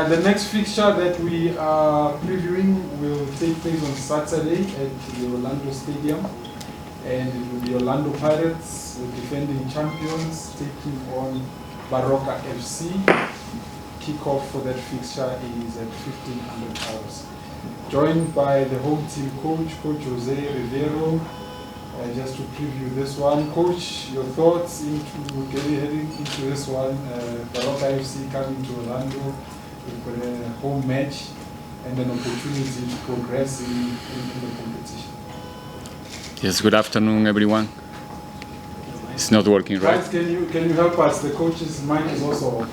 The next fixture that we are previewing will take place on Saturday at the Orlando Stadium, and it will be Orlando Pirates, the defending champions, taking on Baroka FC. Kickoff for that fixture is at 1500 hours. Joined by the home team coach, Coach Jose Riveiro. Just to preview this one, Coach, your thoughts into heading into this one? Baroka FC coming to Orlando with a home match and an opportunity to progress in the competition. Yes, good afternoon, everyone. It's not working, right? Guys, can you help us? The coach's mind is also off.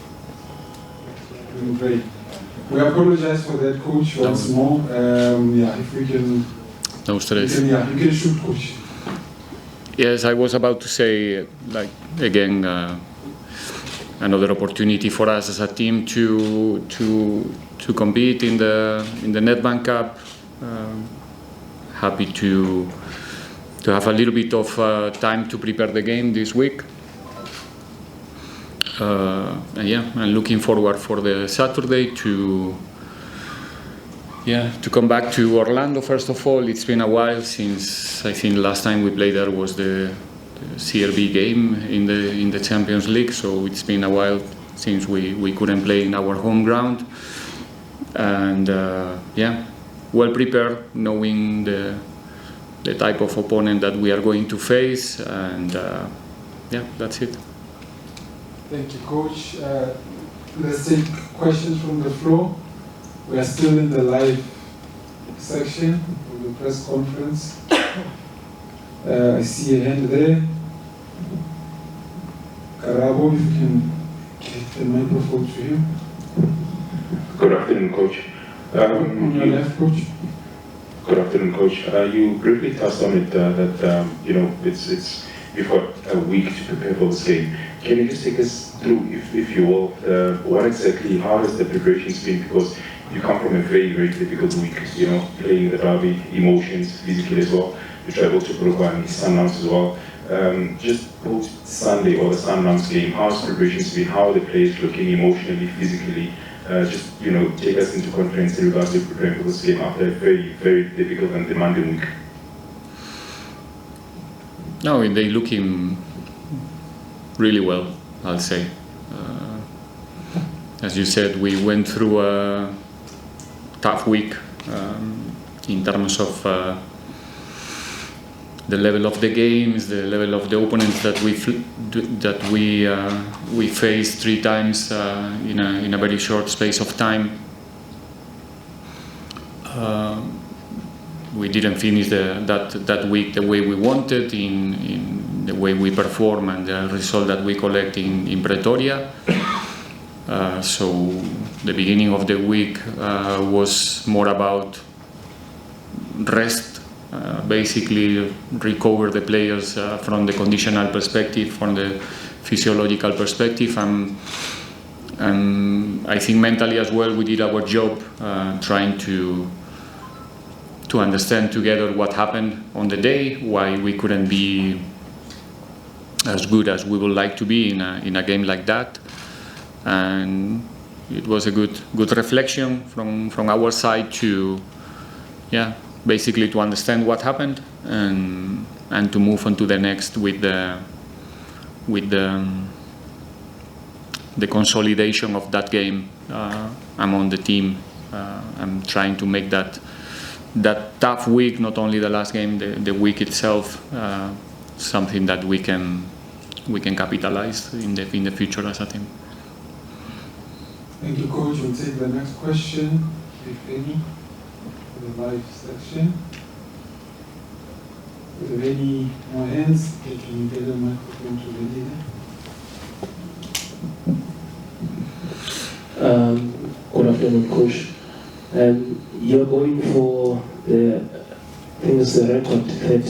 Doing great. We apologize for that, Coach, once more. If we can. No stress. You can shoot, Coach. Yes, I was about to say, again, another opportunity for us as a team to compete in the Nedbank Cup. Happy to have a little bit of time to prepare the game this week. I'm looking forward for the Saturday to come back to Orlando. First of all, it's been a while since I think last time we played there was the CRB game in the Champions League. So it's been a while since we couldn't play in our home ground, and well prepared, knowing the type of opponent that we are going to face, and that's it. Thank you, Coach. Let's take questions from the floor. We are still in the live section of the press conference. I see a hand there. Karabo, if you can get the microphone to him. Good afternoon, Coach. On your left, Coach. Good afternoon, Coach. You briefly touched on it that it's you've got a week to prepare for this game. Can you just take us through, if you will, how has the preparations been? Because you come from a very, very difficult week, playing the derby, emotions, physically as well. You travel to Baroka and Sundowns as well. Just post Sunday or the Sundowns game, how's preparations been? How are the players looking emotionally, physically? Take us into conference in regards to preparing for this game after a very, very difficult and demanding week. No, they're looking really well, I'll say. As you said, we went through a tough week in terms of the level of the games, the level of the opponents that we faced 3 times in a very short space of time. We didn't finish that week the way we wanted, in the way we perform and the result that we collect in Pretoria. So the beginning of the week was more about rest, basically recover the players from the conditional perspective, from the physiological perspective, and I think mentally as well we did our job, trying to understand together what happened on the day, why we couldn't be as good as we would like to be in a game like that. And it was a good reflection from our side to basically to understand what happened and to move on to the next with the consolidation of that game among the team. I'm trying to make that tough week, not only the last game, the week itself, something that we can capitalize in the future as a team. Thank you, Coach. We'll take the next question, if any, for the live section. If there are any more hands, can you get the microphone to the leader? Good afternoon, Coach. You're going for the record third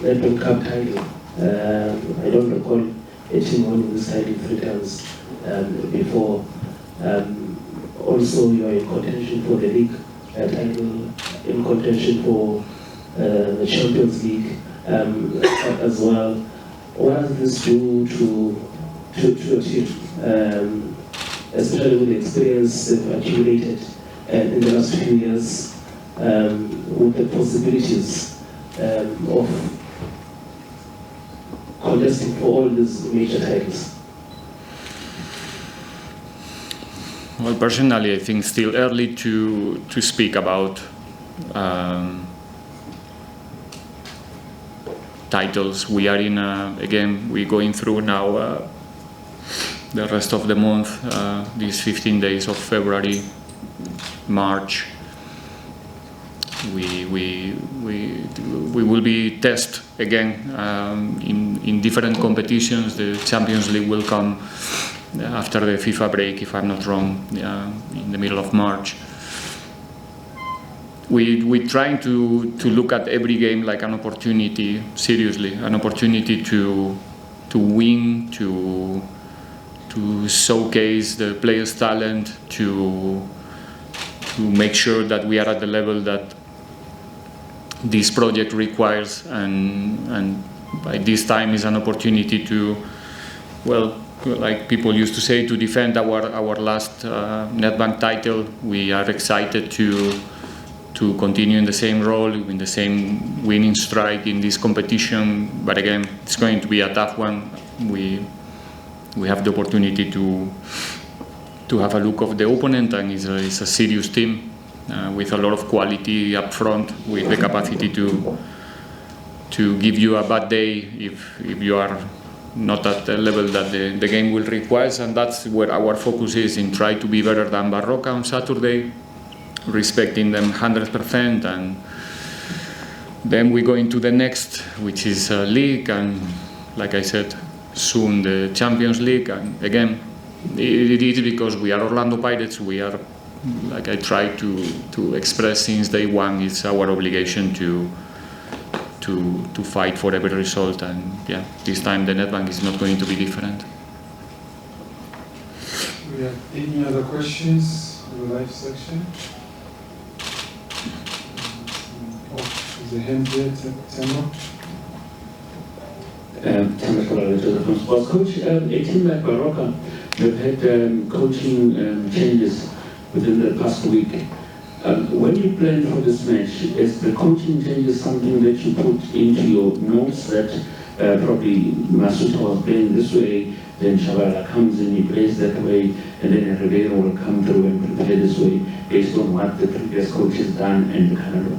Nedbank Cup title. I don't recall a team winning this title 3 times before. Also, you are in contention for the league title, in contention for the Champions League as well. What does this do to your team? especially with the experience they've accumulated in the last few years, with the possibilities of contesting for all these major titles? Well, personally, I think it's still early to speak about titles. We are in again, we're going through now the rest of the month, these 15 days of February, March. We will be tested again in different competitions. The Champions League will come after the FIFA break, if I'm not wrong, in the middle of March. We're trying to look at every game like an opportunity, seriously, an opportunity to win, to showcase the players' talent, to make sure that we are at the level that this project requires, and by this time is an opportunity to, well, like people used to say, to defend our last Nedbank title. We are excited to continue in the same role, in the same winning strike in this competition. But again, it's going to be a tough one. We have the opportunity to have a look of the opponent, and it's a serious team with a lot of quality up front, with the capacity to give you a bad day if you are not at the level that the game will require. And that's where our focus is, in try to be better than Baroka on Saturday, respecting them 100%, and then we go into the next, which is league, and like I said, soon the Champions League. And again, it is because we are Orlando Pirates. We are, like I try to express since day one, it's our obligation to fight for every result, and yeah, this time the Nedbank is not going to be different. We have any other questions in the live section? Oh, there's a hand there, Temo. Well, Coach, a team like Baroka, they've had coaching changes within the past week. When you plan for this match, is the coaching changes something that you put into your notes, that probably Masuta was playing this way, then Shabala comes in, he plays that way, and then Riveiro will come through and prepare this way based on what the previous coach has done and Canada?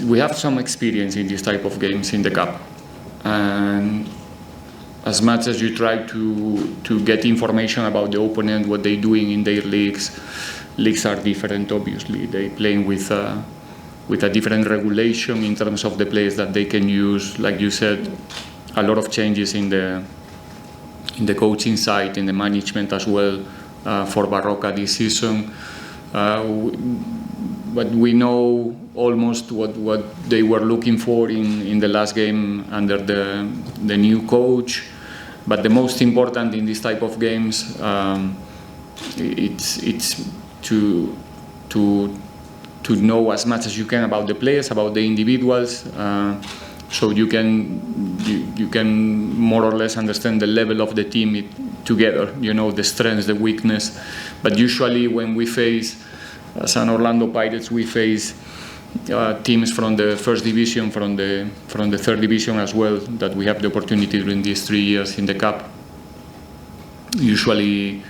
We have some experience in this type of games in the Cup, and as much as you try to get information about the opponent, what they're doing in their leagues are different. Obviously, they're playing with a different regulation in terms of the players that they can use. Like you said, a lot of changes in the coaching side, in the management as well, for Baroka this season. But we know almost what they were looking for in the last game under the new coach. But the most important in this type of games, it's to know as much as you can about the players, about the individuals, so you can more or less understand the level of the team together. You know, the strengths, the weakness. But usually when we face, as an Orlando Pirates, we face teams from the first division, from the third division as well, that we have the opportunity during these 3 years in the Cup. Usually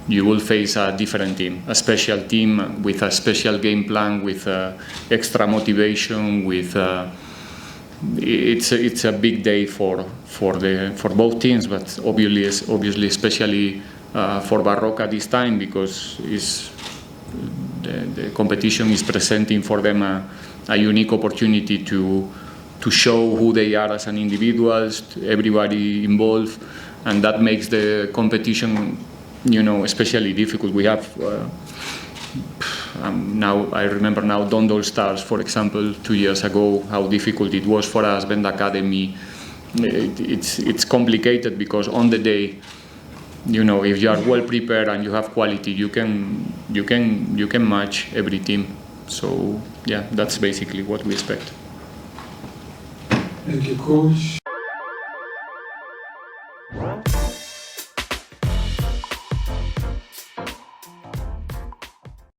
you will face a different team, a special team with a special game plan, with extra motivation, with it's a big day for both teams, but obviously especially for Baroka this time, because the competition is presenting for them a unique opportunity to show who they are as an individuals, everybody involved, and that makes the competition, you know, especially difficult. We have now, I remember now Dondol Stars, for example, 2 years ago, how difficult it was for us, Bend Academy. It's complicated because on the day, you know, if you are well prepared and you have quality, you can match every team. So yeah, that's basically what we expect. Thank you, coach.